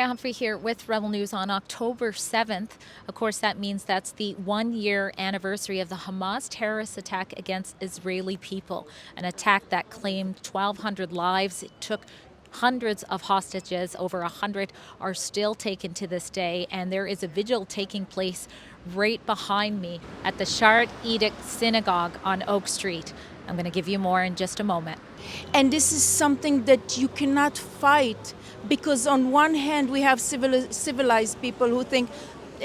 Drea Humphrey here with Rebel News on October 7th. Of course, that means that's the 1-year anniversary of the Hamas terrorist attack against Israeli people, an attack that claimed 1,200 lives. It took hundreds of hostages. Over 100 are still taken to this day, and there is a vigil taking place right behind me at the Sharet Edict Synagogue on Oak Street. I'm going to give you more in just a moment. And this is something that you cannot fight, because on one hand we have civilized people who think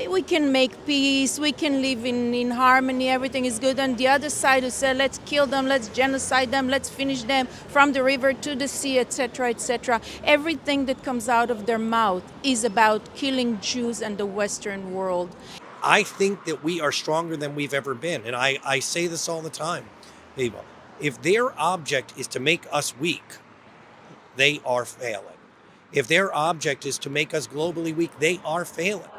we can make peace, we can live in harmony, everything is good. On the other side who say let's kill them, let's genocide them, let's finish them from the river to the sea, etc., etc. Everything that comes out of their mouth is about killing Jews and the Western world. I think that we are stronger than we've ever been. And I say this all the time, people. If their object is to make us weak, they are failing. If their object is to make us globally weak, they are failing.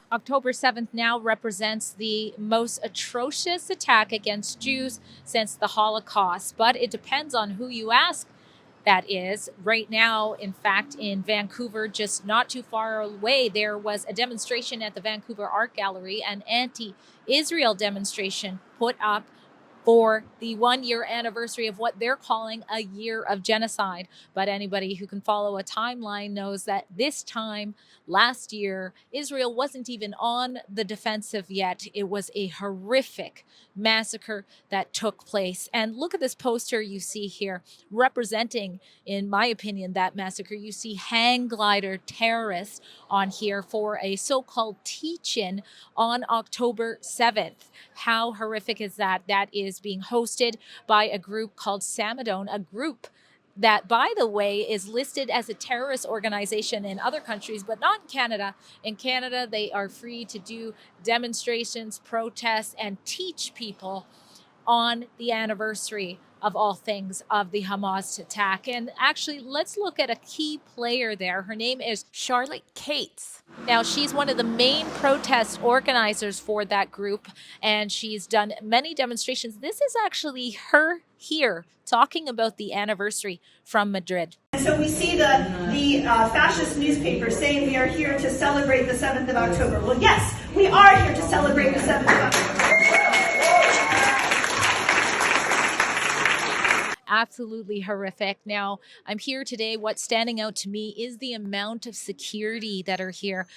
October 7th now represents the most atrocious attack against Jews since the Holocaust, but it depends on who you ask. That is, right now, in fact, in Vancouver, just not too far away, there was a demonstration at the Vancouver Art Gallery, an anti-Israel demonstration put up for the 1-year anniversary of what they're calling a year of genocide. But anybody who can follow a timeline knows that this time last year, Israel wasn't even on the defensive yet. It was a horrific massacre that took place. And look at this poster you see here representing, in my opinion, that massacre. You see hang glider terrorists on here for a so-called teach-in on October 7th. How horrific is that? That is being hosted by a group called Samadone, a group that, by the way, is listed as a terrorist organization in other countries, but not in Canada. In Canada, they are free to do demonstrations, protests, and teach people on the anniversary of all things of the Hamas attack. And actually, let's look at a key player there. Her name is Charlotte Cates. Now, she's one of the main protest organizers for that group, and she's done many demonstrations. This is actually her here talking about the anniversary from Madrid. And so we see the fascist newspaper saying we are here to celebrate the 7th of October. Well, yes, we are here to celebrate the 7th of October. Absolutely horrific. Now, I'm here today. What's standing out to me is the amount of security that are here.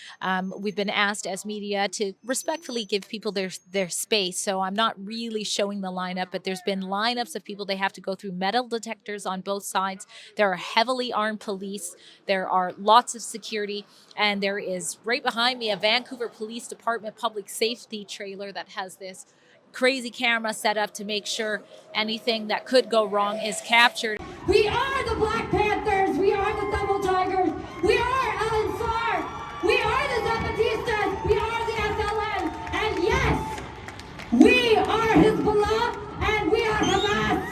We've been asked as media to respectfully give people their space. So I'm not really showing the lineup, but there's been lineups of people. They have to go through metal detectors on both sides. There are heavily armed police. There are lots of security. And there is right behind me a Vancouver Police Department public safety trailer that has this crazy camera set up to make sure anything that could go wrong is captured. We are the Black Panthers. We are the Double Tigers. We are Alan Sarr. We are the Zapatistas. We are the FLN. And yes, we are Hezbollah and we are Hamas.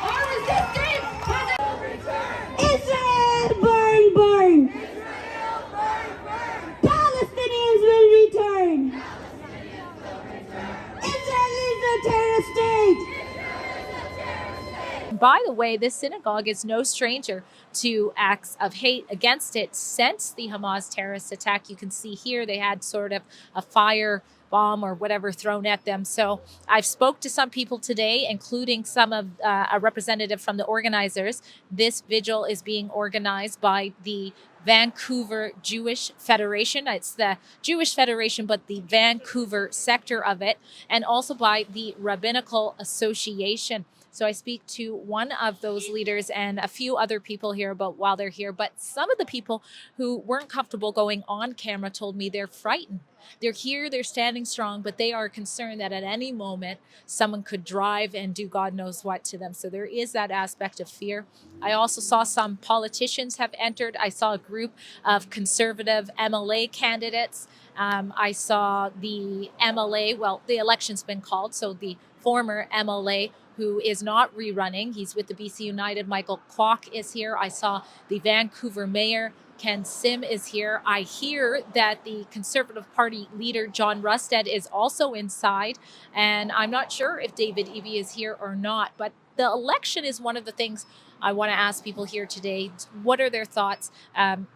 Our resistance has Israel burn, burn. Palestinians will return. Israel is a terrorist state. By the way, this synagogue is no stranger to acts of hate against it since the Hamas terrorist attack. You can see here they had sort of a fire bomb or whatever thrown at them. So I've spoke to some people today, including some of a representative from the organizers. This vigil is being organized by the Vancouver Jewish Federation. It's the Jewish Federation, but the Vancouver sector of it, and also by the Rabbinical Association. So I speak to one of those leaders and a few other people here about while they're here. But some of the people who weren't comfortable going on camera told me they're frightened. They're here, they're standing strong, but they are concerned that at any moment someone could drive and do God knows what to them. So there is that aspect of fear. I also saw some politicians have entered. I saw a group of conservative MLA candidates I saw the MLA, well, the election's been called, so the former MLA who is not rerunning, he's with the BC United, Michael Kwok is here. I saw the Vancouver mayor, Ken Sim, is here. I hear that the Conservative Party leader, John Rusted, is also inside. And I'm not sure if David Eby is here or not. But the election is one of the things I want to ask people here today. What are their thoughts?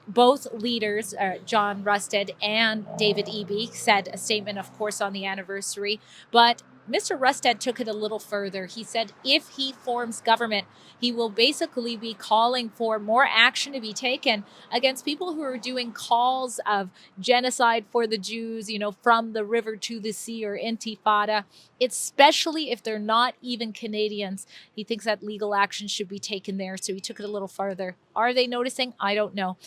Both leaders, John Rusted and David Eby, said a statement, of course, on the anniversary. But Mr. Rusted took it a little further. He said if he forms government, he will basically be calling for more action to be taken against people who are doing calls of genocide for the Jews, from the river to the sea, or intifada, especially if they're not even Canadians. He thinks that legal action should be taken there. So he took it a little further. Are they noticing? I don't know.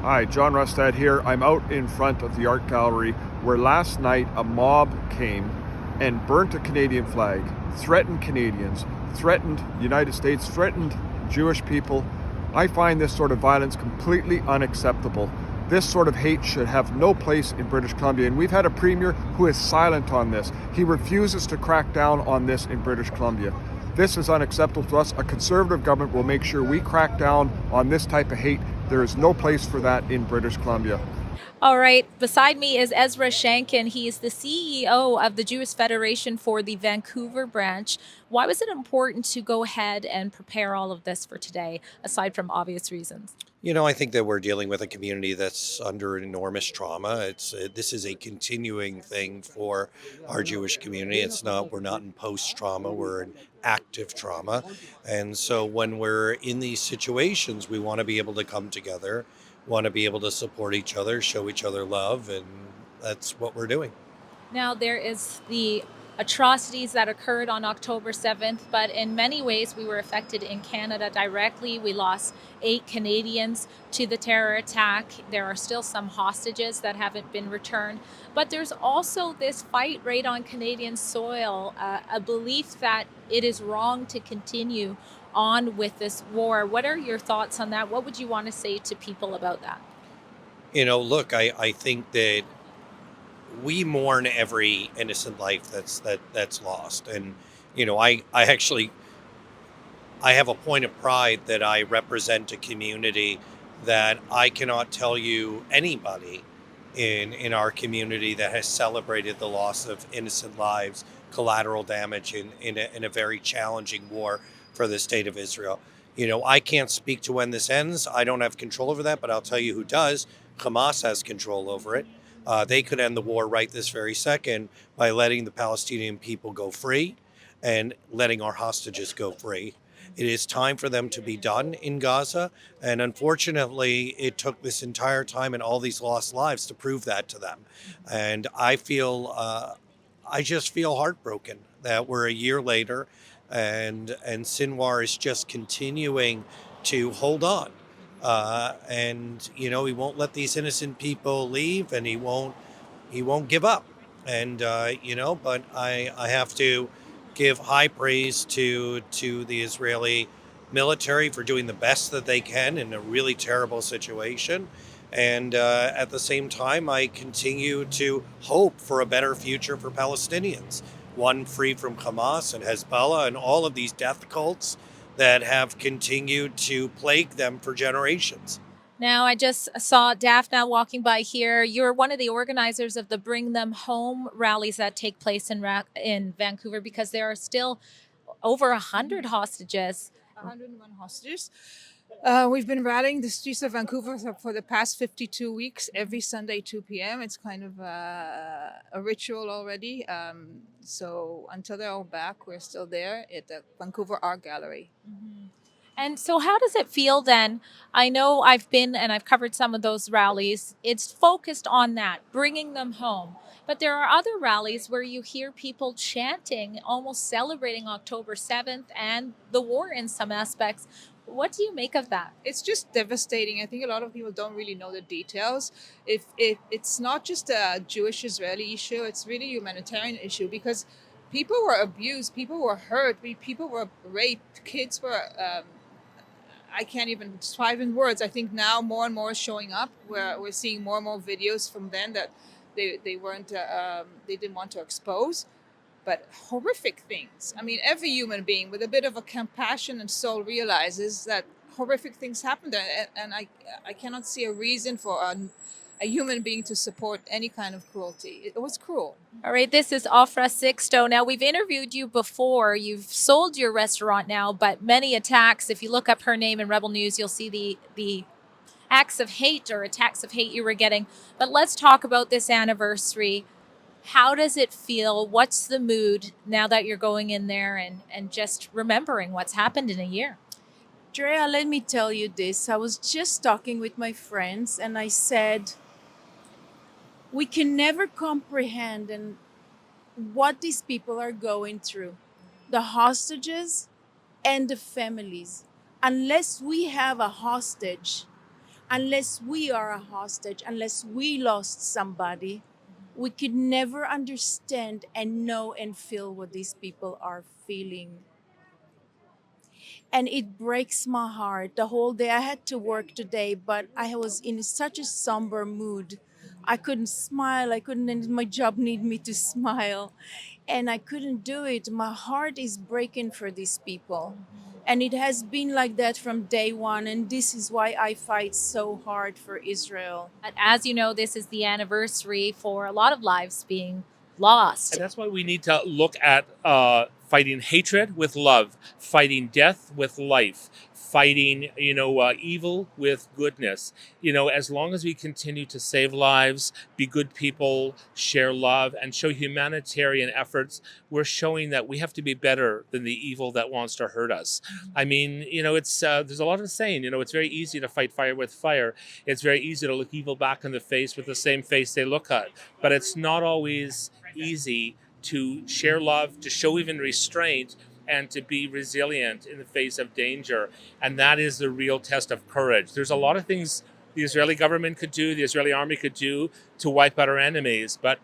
Hi, John Rustad here. I'm out in front of the art gallery where last night a mob came and burnt a Canadian flag, threatened Canadians, threatened the United States, threatened Jewish people. I find this sort of violence completely unacceptable. This sort of hate should have no place in British Columbia, and we've had a premier who is silent on this. He refuses to crack down on this in British Columbia. This is unacceptable to us. A Conservative government will make sure we crack down on this type of hate. There is no place for that in British Columbia. All right. Beside me is Ezra Shankin. He is the CEO of the Jewish Federation for the Vancouver branch. Why was it important to go ahead and prepare all of this for today, aside from obvious reasons? I think that we're dealing with a community that's under enormous trauma. This is a continuing thing for our Jewish community. We're not in post-trauma, we're in active trauma. And so when we're in these situations, we want to be able to come together, want to be able to support each other, show each other love, and that's what we're doing. Now, there is the atrocities that occurred on October 7th, but in many ways we were affected in Canada directly. We lost 8 Canadians to the terror attack. There are still some hostages that haven't been returned, but there's also this fight right on Canadian soil, a belief that it is wrong to continue on with this war. What are your thoughts on that? What would you want to say to people about that? Look, I think that we mourn every innocent life that's lost. And, I have a point of pride that I represent a community that I cannot tell you anybody in our community that has celebrated the loss of innocent lives, collateral damage in a very challenging war for the state of Israel. I can't speak to when this ends. I don't have control over that, but I'll tell you who does. Hamas has control over it. They could end the war right this very second by letting the Palestinian people go free and letting our hostages go free. It is time for them to be done in Gaza. And unfortunately, it took this entire time and all these lost lives to prove that to them. And I just feel heartbroken that we're a year later and Sinwar is just continuing to hold on. He won't let these innocent people leave, and he won't give up. And but I have to give high praise to the Israeli military for doing the best that they can in a really terrible situation. And at the same time, I continue to hope for a better future for Palestinians, one free from Hamas and Hezbollah and all of these death cults that have continued to plague them for generations. Now, I just saw Daphna walking by here. You're one of the organizers of the Bring Them Home rallies that take place in Vancouver, because there are still over 100 hostages. 101 hostages. We've been rallying the streets of Vancouver for the past 52 weeks, every Sunday, 2 p.m. It's kind of a ritual already. So until they're all back, we're still there at the Vancouver Art Gallery. Mm-hmm. And so how does it feel then? I know I've been and I've covered some of those rallies. It's focused on that, bringing them home. But there are other rallies where you hear people chanting, almost celebrating October 7th and the war in some aspects. What do you make of that? It's just devastating. I think a lot of people don't really know the details. If it's not just a Jewish-Israeli issue, it's really a humanitarian issue, because people were abused, people were hurt, people were raped, kids were... I can't even describe in words. I think now more and more is showing up. We're seeing more and more videos from them that they weren't they didn't want to expose, but horrific things. I mean, every human being with a bit of a compassion and soul realizes that horrific things happened there, and I cannot see a reason for a human being to support any kind of cruelty. It was cruel. All right, this is Afra Sixto. Now, we've interviewed you before. You've sold your restaurant now, but many attacks. If you look up her name in Rebel News, you'll see the acts of hate or attacks of hate you were getting. But let's talk about this anniversary. How does it feel? What's the mood now that you're going in there and just remembering what's happened in a year? Drea, let me tell you this. I was just talking with my friends and I said, we can never comprehend and what these people are going through, the hostages and the families. Unless we have a hostage, unless we are a hostage, unless we lost somebody, we could never understand and know and feel what these people are feeling. And it breaks my heart. The whole day I had to work today, but I was in such a somber mood. I couldn't smile. I couldn't, and my job needed me to smile. And I couldn't do it. My heart is breaking for these people. And it has been like that from day one. And this is why I fight so hard for Israel. But as you know, this is the anniversary for a lot of lives being lost. And that's why we need to look at fighting hatred with love, fighting death with life, fighting, evil with goodness. As long as we continue to save lives, be good people, share love, and show humanitarian efforts, we're showing that we have to be better than the evil that wants to hurt us. I mean, it's there's a lot of saying, it's very easy to fight fire with fire. It's very easy to look evil back in the face with the same face they look at. But it's not always easy to share love, to show even restraint, and to be resilient in the face of danger. And that is the real test of courage. There's a lot of things the Israeli government could do, the Israeli army could do to wipe out our enemies, but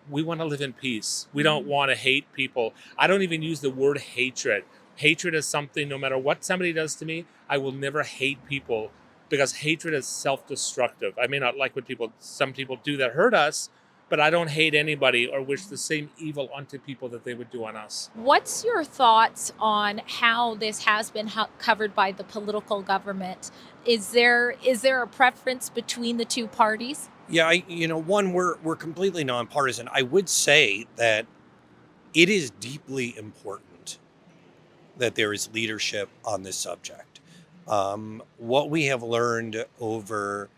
we want to live in peace. We don't want to hate people. I don't even use the word hatred. Hatred is something, no matter what somebody does to me, I will never hate people, because hatred is self-destructive. I may not like what some people do that hurt us, but I don't hate anybody or wish the same evil onto people that they would do on us. What's your thoughts on how this has been covered by the political government? Is there a preference between the two parties? Yeah, one, we're completely nonpartisan. I would say that it is deeply important that there is leadership on this subject. What we have learned over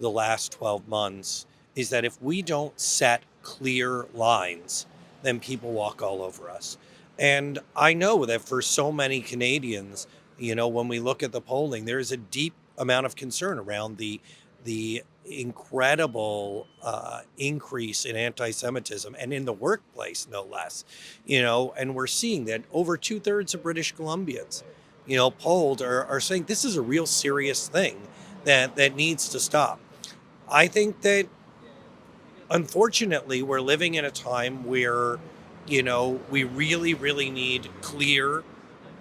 the last 12 months is that if we don't set clear lines, then people walk all over us. And I know that for so many Canadians, when we look at the polling, there is a deep amount of concern around the incredible increase in anti-Semitism, and in the workplace, no less. And we're seeing that over 2/3 of British Columbians, polled are saying this is a real serious thing that needs to stop. I think that unfortunately, we're living in a time where, we really, really need clear,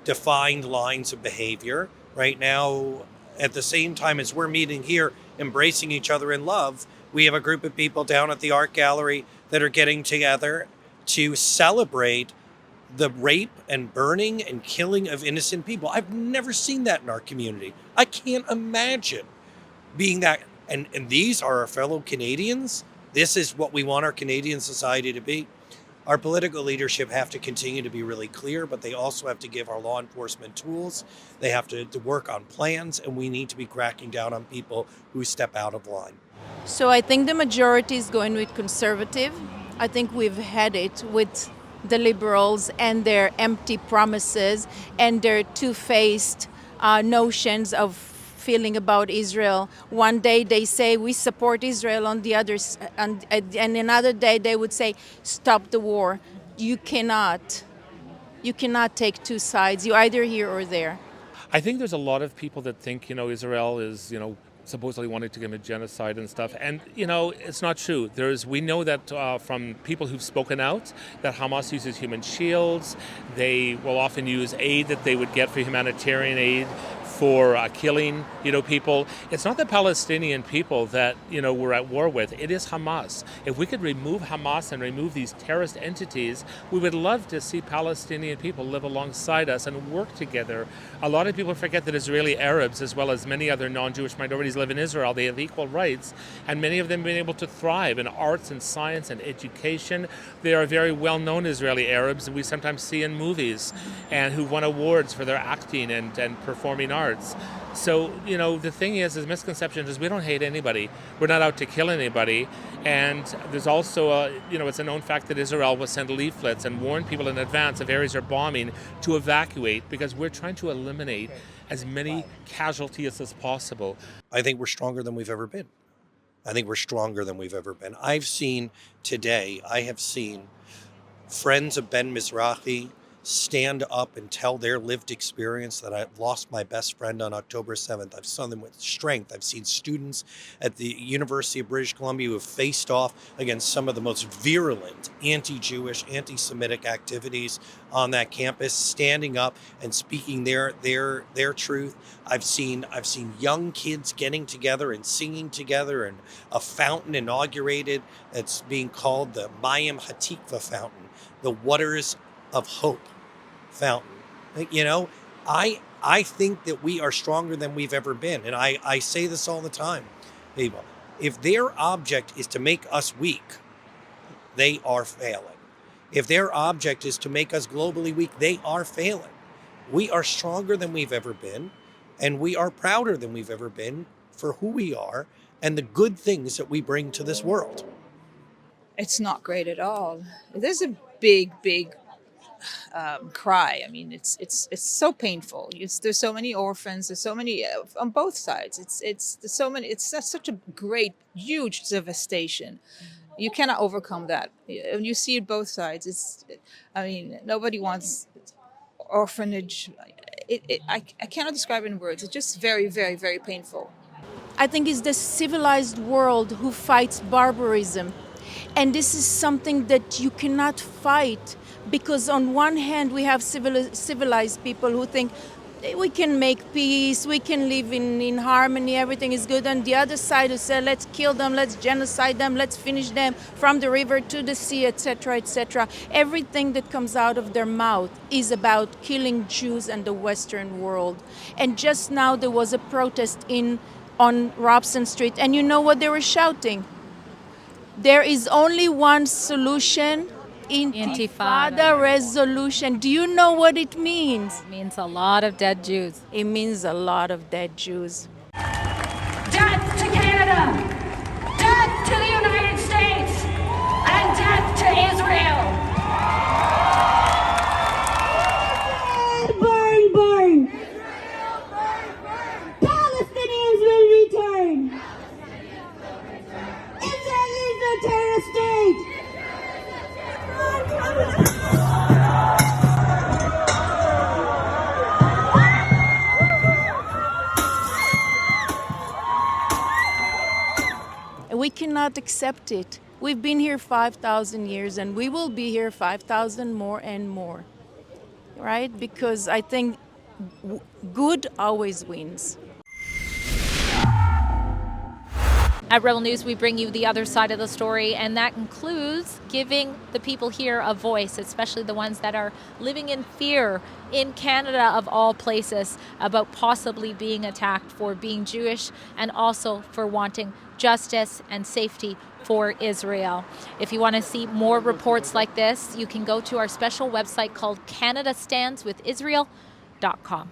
defined lines of behavior. Right now, at the same time as we're meeting here, embracing each other in love, we have a group of people down at the art gallery that are getting together to celebrate the rape and burning and killing of innocent people. I've never seen that in our community. I can't imagine being that. And these are our fellow Canadians. This is what we want our Canadian society to be. Our political leadership have to continue to be really clear, but they also have to give our law enforcement tools. They have to work on plans, and we need to be cracking down on people who step out of line. So I think the majority is going with conservative. I think we've had it with the Liberals and their empty promises and their two-faced notions of feeling about Israel. One day they say we support Israel, on the others, and another day they would say stop the war. You cannot take two sides. You're either here or there. I think there's a lot of people that think, Israel is, supposedly wanting to commit genocide and stuff. And, it's not true. We know that from people who've spoken out that Hamas uses human shields. They will often use aid that they would get for humanitarian aid for killing, people. It's not the Palestinian people that, we're at war with. It is Hamas. If we could remove Hamas and remove these terrorist entities, we would love to see Palestinian people live alongside us and work together. A lot of people forget that Israeli Arabs, as well as many other non-Jewish minorities, live in Israel. They have equal rights, and many of them have been able to thrive in arts and science and education. They are very well-known Israeli Arabs, and we sometimes see in movies, and who won awards for their acting and performing arts. So, the thing is misconception is we don't hate anybody. We're not out to kill anybody. And there's also, it's a known fact that Israel will send leaflets and warn people in advance of areas they're bombing to evacuate, because we're trying to eliminate as many casualties as possible. I think we're stronger than we've ever been. I have seen friends of Ben Mizrahi stand up and tell their lived experience that I've lost my best friend on October 7th. I've seen them with strength. I've seen students at the University of British Columbia who have faced off against some of the most virulent anti-Jewish, anti-Semitic activities on that campus, standing up and speaking their truth. I've seen young kids getting together and singing together, and a fountain inaugurated that's being called the Mayim Hatikva fountain, the Waters of Hope fountain. I think that we are stronger than we've ever been. And I say this all the time, people. If their object is to make us weak, they are failing. If their object is to make us globally weak, they are failing. We are stronger than we've ever been, and we are prouder than we've ever been for who we are and the good things that we bring to this world. It's not great at all. There's a big cry. I mean, it's so painful. There's so many orphans. There's so many on both sides. There's so many. It's such a great, huge devastation. You cannot overcome that. And you see it both sides. Nobody wants orphanage. I cannot describe it in words. It's just very, very, very painful. I think it's the civilized world who fights barbarism. And this is something that you cannot fight, because on one hand we have civilized people who think we can make peace, we can live in harmony, everything is good. And the other side who say let's kill them, let's genocide them, let's finish them from the river to the sea, etc., etc. Everything that comes out of their mouth is about killing Jews and the Western world. And just now there was a protest on Robson Street, and you know what they were shouting? There is only one solution: Intifada resolution. Do you know what it means? It means a lot of dead Jews. It means a lot of dead Jews. Death to Canada! Death to the United States! And death to Israel! Burn, burn! Israel, burn, burn! Palestinians will return! Israel is a terrorist state! We cannot accept it. We've been here 5,000 years, and we will be here 5,000 more and more, right? Because I think good always wins. At Rebel News, we bring you the other side of the story, and that includes giving the people here a voice, especially the ones that are living in fear in Canada, of all places, about possibly being attacked for being Jewish, and also for wanting justice and safety for Israel. If you want to see more reports like this, you can go to our special website called CanadaStandsWithIsrael.com.